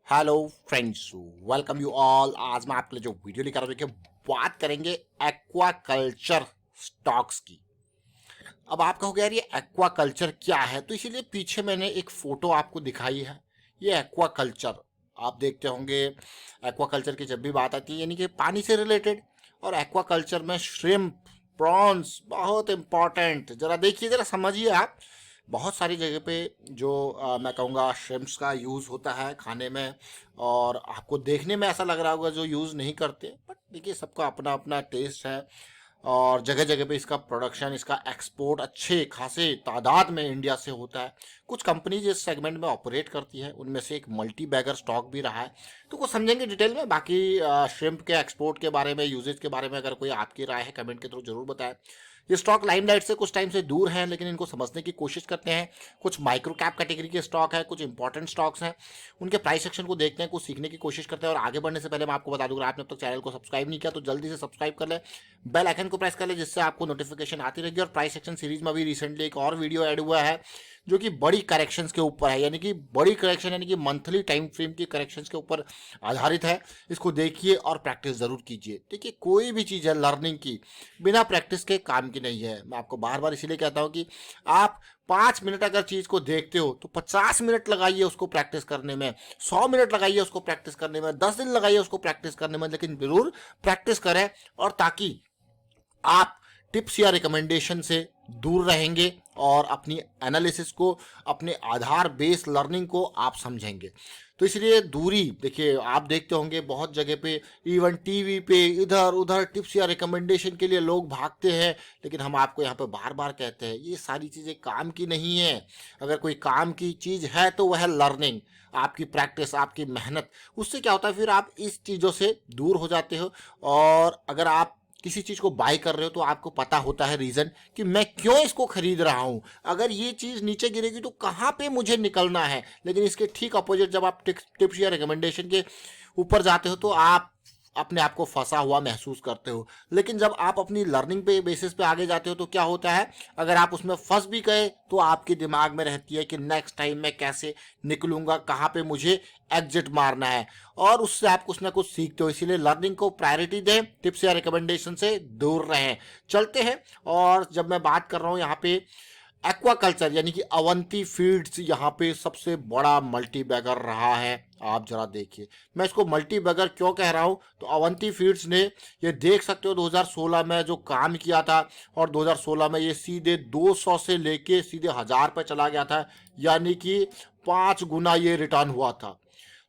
Hello friends, welcome you all. आज मैं आपके लिए जो वीडियो लेकर आया हूं, देखिए बात करेंगे एक्वा कल्चर स्टॉक्स की। अब आप कहोगे यार ये एक्वा कल्चर क्या है, तो इसीलिए पीछे मैंने एक फोटो आपको दिखाई है। ये एक्वा कल्चर आप देखते होंगे। एक्वा कल्चर की जब भी बात आती है यानी कि पानी से रिलेटेड, और एक्वा कल्चर में श्रिम्प, प्रॉन्स बहुत इंपॉर्टेंट। जरा देखिए, जरा समझिए आप। बहुत सारी जगह पे जो मैं कहूँगा श्रिम्प्स का यूज़ होता है खाने में, और आपको देखने में ऐसा लग रहा होगा जो यूज़ नहीं करते, बट देखिए सबका अपना अपना टेस्ट है। और जगह जगह पे इसका प्रोडक्शन, इसका एक्सपोर्ट अच्छे खासे तादाद में इंडिया से होता है। कुछ कंपनीज इस सेगमेंट में ऑपरेट करती हैं, उनमें से एक मल्टी बैगर स्टॉक भी रहा है। तो कुछ समझेंगे डिटेल में। बाकी श्रिम्प के एक्सपोर्ट के बारे में, यूजेज के बारे में अगर कोई आपकी राय है कमेंट के थ्रू जरूर बताएं। ये स्टॉक लाइमलाइट से कुछ टाइम से दूर हैं, लेकिन इनको समझने की कोशिश करते हैं। कुछ माइक्रो कैप कैटेगरी के स्टॉक है, कुछ इंपॉर्टेंट स्टॉक्स हैं, उनके प्राइस सेक्शन को देखते हैं, कुछ सीखने की कोशिश करते हैं। और आगे बढ़ने से पहले मैं आपको बता दूंगा, आपने अब तक चैनल को सब्सक्राइब नहीं किया तो जल्दी से सब्सक्राइब कर ले, बेल आइकन को प्रेस कर ले, जिससे आपको नोटिफिकेशन आती रहेगी। और प्राइस सेक्शन सीरीज में भी रिसेंटली एक और वीडियो ऐड हुआ है जो कि बड़ी करेक्शंस के ऊपर है, यानी कि बड़ी करेक्शन यानी कि मंथली टाइम फ्रेम की करेक्शंस के ऊपर आधारित है। इसको देखिए और प्रैक्टिस जरूर कीजिए। देखिए कोई भी चीज़ है लर्निंग की, बिना प्रैक्टिस के काम की नहीं है। मैं आपको बार बार इसीलिए कहता हूँ कि आप 5 मिनट अगर चीज़ को देखते हो तो 50 मिनट लगाइए उसको प्रैक्टिस करने में, 100 मिनट लगाइए उसको प्रैक्टिस करने में, 10 दिन लगाइए उसको प्रैक्टिस करने में, लेकिन जरूर प्रैक्टिस करें। और ताकि आप टिप्स या रिकमेंडेशन से दूर रहेंगे और अपनी एनालिसिस को, अपने आधार बेस लर्निंग को आप समझेंगे। तो इसलिए दूरी देखिए, आप देखते होंगे बहुत जगह पे, इवन टीवी पे इधर उधर टिप्स या रिकमेंडेशन के लिए लोग भागते हैं, लेकिन हम आपको यहाँ पे बार बार कहते हैं ये सारी चीज़ें काम की नहीं है। अगर कोई काम की चीज़ है तो वह लर्निंग, आपकी प्रैक्टिस, आपकी मेहनत। उससे क्या होता है, फिर आप इस चीज़ों से दूर हो जाते हो। और अगर आप किसी चीज़ को बाय कर रहे हो तो आपको पता होता है रीज़न कि मैं क्यों इसको खरीद रहा हूँ। अगर ये चीज़ नीचे गिरेगी तो कहाँ पे मुझे निकलना है। लेकिन इसके ठीक अपोजिट, जब आप टिप्स या रिकमेंडेशन के ऊपर जाते हो तो आप अपने आप को फंसा हुआ महसूस करते हो। लेकिन जब आप अपनी लर्निंग पे बेसिस पे आगे जाते हो तो क्या होता है, अगर आप उसमें फंस भी गए तो आपके दिमाग में रहती है कि नेक्स्ट टाइम मैं कैसे निकलूंगा, कहाँ पे मुझे एग्जिट मारना है। और उससे आप कुछ ना कुछ सीखते हो। इसीलिए लर्निंग को प्रायोरिटी दें, टिप्स या रिकमेंडेशन से दूर रहें। चलते हैं। और जब मैं बात कर रहा हूँ यहाँ पे एक्वा कल्चर यानी कि अवंती फीड्स, यहाँ पे सबसे बड़ा मल्टी बैगर रहा है। आप जरा देखिए, मैं इसको मल्टी बैगर क्यों कह रहा हूँ, तो अवंती फीड्स ने, ये देख सकते हो 2016 में जो काम किया था, और 2016 में ये सीधे 200 से लेके सीधे 1000 पे चला गया था, यानी कि 5 गुना ये रिटर्न हुआ था।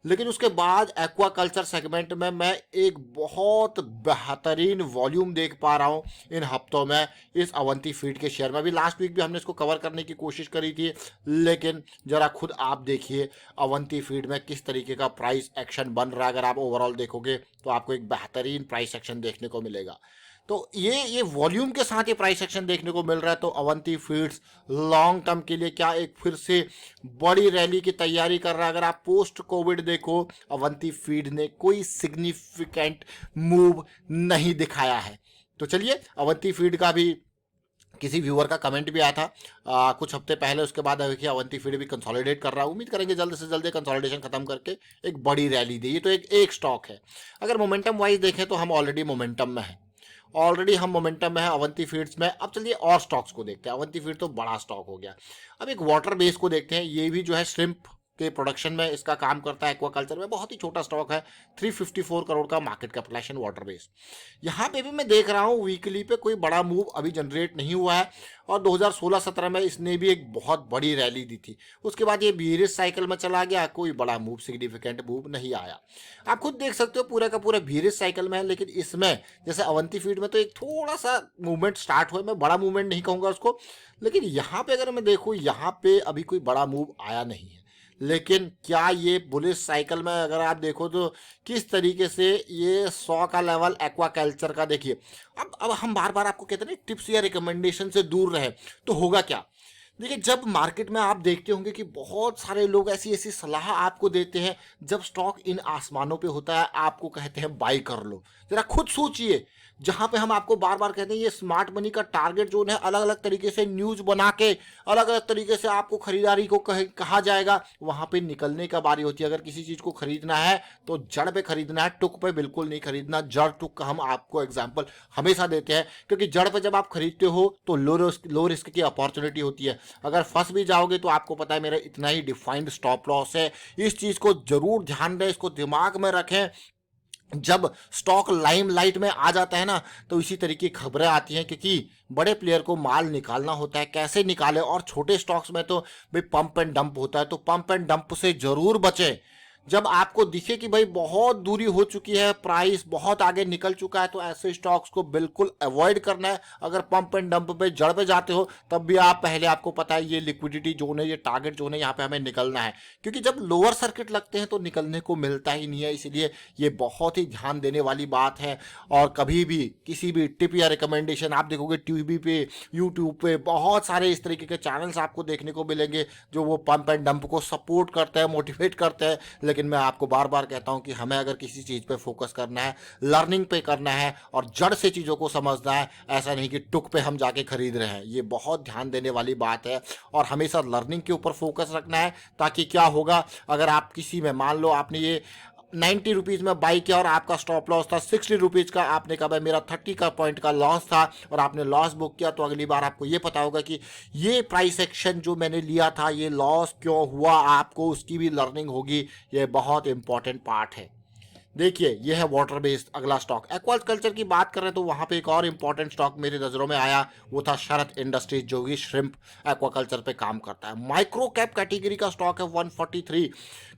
लेकिन उसके बाद एक्वा कल्चर सेगमेंट में मैं एक बहुत बेहतरीन वॉल्यूम देख पा रहा हूँ इन हफ्तों में इस अवंती फीड के शेयर में। अभी लास्ट वीक भी हमने इसको कवर करने की कोशिश करी थी, लेकिन ज़रा खुद आप देखिए अवंती फीड में किस तरीके का प्राइस एक्शन बन रहा है। अगर आप ओवरऑल देखोगे तो आपको एक बेहतरीन प्राइस एक्शन देखने को मिलेगा। तो ये वॉल्यूम के साथ ये प्राइस एक्शन देखने को मिल रहा है। तो अवंती फीड्स लॉन्ग टर्म के लिए क्या एक फिर से बड़ी रैली की तैयारी कर रहा है। अगर आप पोस्ट कोविड देखो, अवंती फीड ने कोई सिग्निफिकेंट मूव नहीं दिखाया है। तो चलिए, अवंती फीड का भी किसी व्यूअर का कमेंट भी आया था कुछ हफ्ते पहले। उसके बाद देखिए अवंती फीड भी कंसोलिडेट कर रहा है। उम्मीद करेंगे जल्द से जल्द कंसोलिडेशन खत्म करके एक बड़ी रैली दे। ये तो एक स्टॉक है। अगर मोमेंटम वाइज देखें तो हम ऑलरेडी मोमेंटम में हैं, है अवंती फीड्स में। अब चलिए और स्टॉक्स को देखते हैं। अवंती फीड तो बड़ा स्टॉक हो गया। अब एक वाटर बेस को देखते हैं। ये भी जो है श्रिम्प के प्रोडक्शन में इसका काम करता है। एक्वाकल्चर में बहुत ही छोटा स्टॉक है, 354 करोड़ का मार्केट कैपिटलाइजेशन वाटर बेस। यहाँ पे भी मैं देख रहा हूँ वीकली पे कोई बड़ा मूव अभी जनरेट नहीं हुआ है। और 2016-17 में इसने भी एक बहुत बड़ी रैली दी थी। उसके बाद ये बीरिश साइकिल में चला गया, कोई बड़ा मूव, सिग्निफिकेंट मूव नहीं आया। आप खुद देख सकते हो पूरा का पूरा बीरिश साइकिल में है। लेकिन इसमें जैसे अवंती फीड में तो एक थोड़ा सा मूवमेंट स्टार्ट हुआ, मैं बड़ा मूवमेंट नहीं कहूँगा उसको। लेकिन यहाँ पे अगर मैं देखूँ, यहाँ पे अभी कोई बड़ा मूव आया नहीं है। लेकिन क्या ये बुलिश साइकिल में अगर आप देखो तो किस तरीके से ये 100 का लेवल एक्वा कल्चर का देखिए। अब हम बार बार आपको कहते हैं टिप्स या रिकमेंडेशन से दूर रहे, तो होगा क्या। देखिए, जब मार्केट में आप देखते होंगे कि बहुत सारे लोग ऐसी ऐसी सलाह आपको देते हैं, जब स्टॉक इन आसमानों पे होता है आपको कहते हैं बाई कर लो। जरा खुद सोचिए, जहां पे हम आपको बार बार कहते हैं ये स्मार्ट मनी का टारगेट जोन है, अलग अलग तरीके से न्यूज बना के अलग अलग तरीके से आपको खरीदारी को कहा जाएगा, वहां पे निकलने का बारी होती है। अगर किसी चीज को खरीदना है तो जड़ पे खरीदना है, टुक पे बिल्कुल नहीं खरीदना। जड़ टुक का हम आपको एग्जाम्पल हमेशा देते हैं, क्योंकि जड़ पे जब आप खरीदते हो तो लो रिस्क की अपॉर्चुनिटी होती है। अगर फंस भी जाओगे तो आपको पता है मेरा इतना ही डिफाइंड स्टॉप लॉस है। इस चीज को जरूर ध्यान दें, इसको दिमाग में रखें। जब स्टॉक लाइमलाइट में आ जाता है ना, तो इसी तरीके की खबरें आती हैं, क्योंकि बड़े प्लेयर को माल निकालना होता है, कैसे निकाले। और छोटे स्टॉक्स में तो भाई पंप एंड डंप होता है, तो पंप एंड डंप से जरूर बचें। जब आपको दिखे कि भाई बहुत दूरी हो चुकी है, प्राइस बहुत आगे निकल चुका है, तो ऐसे स्टॉक्स को बिल्कुल अवॉइड करना है। अगर पंप एंड डंप पे जड़ पे जाते हो तब भी आप पहले, आपको पता है ये लिक्विडिटी जोन है, ये टारगेट जोन है, यहाँ पे हमें निकलना है। क्योंकि जब लोअर सर्किट लगते हैं तो निकलने को मिलता ही नहीं है, इसलिए ये बहुत ही ध्यान देने वाली बात है। और कभी भी किसी भी टिप या रिकमेंडेशन आप देखोगे टीवी पे, यूट्यूब पे बहुत सारे इस तरीके के चैनल्स आपको देखने को मिलेंगे जो वो पंप एंड डंप को सपोर्ट करते हैं, मोटिवेट करते हैं। लेकिन मैं आपको बार बार कहता हूं कि हमें अगर किसी चीज पे फोकस करना है, लर्निंग पे करना है और जड़ से चीजों को समझना है, ऐसा नहीं कि टुक पे हम जाके खरीद रहे हैं। ये बहुत ध्यान देने वाली बात है और हमेशा लर्निंग के ऊपर फोकस रखना है। ताकि क्या होगा, अगर आप किसी में, मान लो आपने ये 90 रुपीज़ में बाई किया और आपका स्टॉप लॉस था 60 रुपीज़ का, आपने कहा भाई मेरा 30 का पॉइंट का लॉस था और आपने लॉस बुक किया, तो अगली बार आपको ये पता होगा कि ये प्राइस एक्शन जो मैंने लिया था ये लॉस क्यों हुआ, आपको उसकी भी लर्निंग होगी। ये बहुत इंपॉर्टेंट पार्ट है। देखिए, ये है वाटर बेस्ड अगला स्टॉक। एक्वाकल्चर की बात करें तो वहां पे एक और इंपॉर्टेंट स्टॉक मेरी नजरों में आया, वो था शरत इंडस्ट्रीज, जो कि श्रिम्प एक्वाकल्चर पे काम करता है। माइक्रो कैप कैटेगरी का स्टॉक है, 143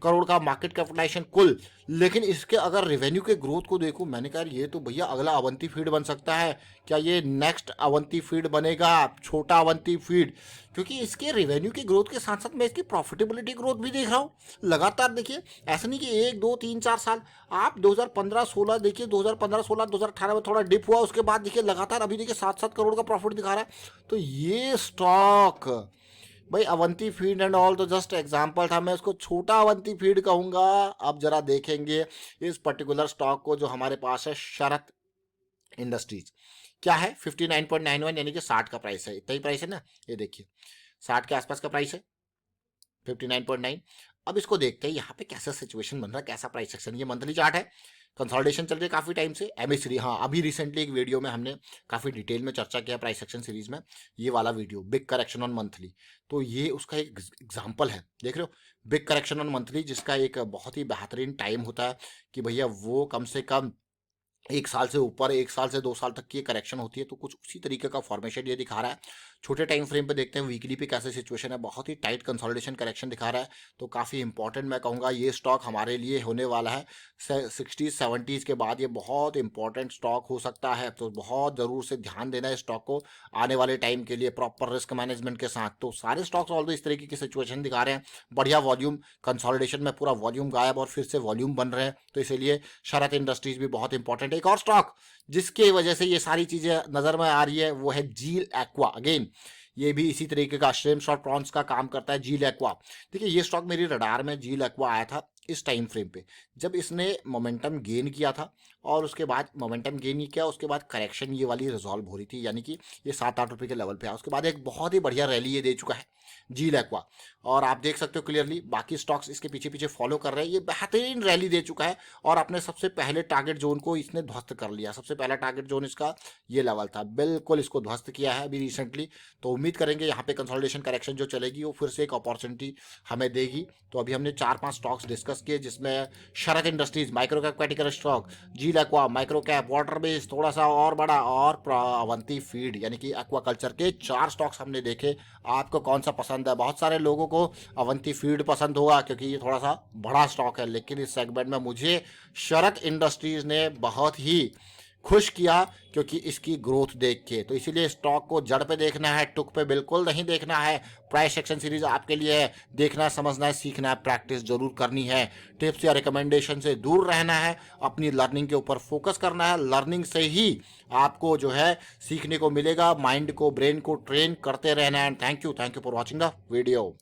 करोड़ का मार्केट कैपिटलाइजेशन कुल। लेकिन इसके अगर रेवेन्यू के ग्रोथ को देखूं, मैंने कहा ये तो भैया अगला अवंती फीड बन सकता है। क्या ये नेक्स्ट अवंती फीड बनेगा, छोटा अवंती फीड? क्योंकि इसके रेवेन्यू की ग्रोथ के साथ साथ मैं इसकी प्रॉफिटेबिलिटी ग्रोथ भी देख रहा हूँ लगातार। देखिए, ऐसा नहीं कि 1 2 3 4 साल, आप 2015-16 देखिए, 2015-16 2018 में थोड़ा डिप हुआ, उसके बाद देखिए लगातार अभी देखिए 7-7 करोड़ का प्रॉफिट दिखा रहा है। तो ये स्टॉक भाई, अवंती फीड एंड ऑल तो जस्ट एग्जांपल था, मैं इसको छोटा अवंती फीड कहूंगा। अब जरा देखेंगे इस पर्टिकुलर स्टॉक को जो हमारे पास है, शरत इंडस्ट्रीज। क्या है, 59.91 यानी कि 60 का प्राइस है, इतना ही प्राइस है ना। ये देखिए 60 के आसपास का प्राइस है, 59.9। अब इसको देखते हैं यहाँ पे कैसा सिचुएशन बन रहा है, कैसा प्राइस सेक्शन। ये मंथली चार्ट है, कंसोलिडेशन चल रही है काफी टाइम से। एमएसरी, हाँ अभी रिसेंटली एक वीडियो में हमने काफी डिटेल में चर्चा किया प्राइस सेक्शन सीरीज में, ये वाला video big correction on monthly. तो ये उसका एक एग्जांपल है, देख रहे हो, बिग करेक्शन ऑन मंथली, जिसका एक बहुत ही बेहतरीन टाइम होता है कि भैया वो कम से कम 1 साल से ऊपर, 1 साल से 2 साल तक की करेक्शन होती है। तो कुछ उसी तरीके का फॉर्मेशन ये दिखा रहा है। छोटे टाइम फ्रेम पे देखते हैं वीकली पे कैसे सिचुएशन है, बहुत ही टाइट कंसोलिडेशन करेक्शन दिखा रहा है। तो काफ़ी इंपॉर्टेंट मैं कहूँगा ये स्टॉक हमारे लिए होने वाला है। 60s 70s के बाद ये बहुत इंपॉर्टेंट स्टॉक हो सकता है। तो बहुत ज़रूर से ध्यान देना है स्टॉक को आने वाले टाइम के लिए, प्रॉपर रिस्क मैनेजमेंट के साथ। तो सारे स्टॉक्स ऑल इस तरीके की सिचुएशन दिखा रहे हैं, बढ़िया वॉल्यूम, कंसोलिडेशन में पूरा वॉल्यूम गायब और फिर से वॉल्यूम बन रहे हैं। तो इसीलिए शरत इंडस्ट्रीज भी बहुत इंपॉर्टेंट है। एक और स्टॉक जिसकी वजह से ये सारी चीजें नजर में आ रही है वो है जील एक्वा। अगेन ये भी इसी तरीके का श्रिम्प्स और प्रॉन्स का काम करता है, जील एक्वा। देखिए, ये स्टॉक मेरी रडार में जील एक्वा आया था इस टाइम फ्रेम पे, जब इसने मोमेंटम गेन किया था और उसके बाद मोमेंटम गेन ही किया, उसके बाद करेक्शन ये वाली रिजॉल्व हो रही थी, यानी कि ये 7-8 रुपये के लेवल पे आया। उसके बाद एक बहुत ही बढ़िया रैली ये दे चुका है जील एक्वा। और आप देख सकते हो क्लियरली बाकी स्टॉक्स इसके पीछे पीछे फॉलो कर रहे हैं। ये बेहतरीन रैली दे चुका है और अपने सबसे पहले टारगेट जोन को इसने ध्वस्त कर लिया। सबसे पहला टारगेट जोन इसका ये लेवल था, बिल्कुल इसको ध्वस्त किया है अभी रिसेंटली। तो उम्मीद करेंगे यहाँ पे कंसोलिडेशन करेक्शन जो चलेगी वो फिर से एक अपॉर्चुनिटी हमें देगी। तो अभी हमने 4-5 स्टॉक्स डिस्कस किए, जिसमें Sharat industries micro cap category stock, zeal aqua micro cap, water base थोड़ा सा और बड़ा, और अवंती फीड यानी कि एक्वाकल्चर के 4 स्टॉक्स हमने देखे। आपको कौन सा पसंद है? बहुत सारे लोगों को अवंती फीड पसंद होगा क्योंकि ये थोड़ा सा बड़ा स्टॉक है, लेकिन इस सेगमेंट में मुझे शरत इंडस्ट्रीज ने बहुत ही खुश किया क्योंकि इसकी ग्रोथ देख के। तो इसीलिए स्टॉक को जड़ पे देखना है, टुक पे बिल्कुल नहीं देखना है। प्राइस एक्शन सीरीज आपके लिए है, देखना है, समझना है, सीखना है, प्रैक्टिस जरूर करनी है। टिप्स या रिकमेंडेशन से दूर रहना है, अपनी लर्निंग के ऊपर फोकस करना है। लर्निंग से ही आपको जो है सीखने को मिलेगा, माइंड को, ब्रेन को ट्रेन करते रहना है। Thank you for watching the video.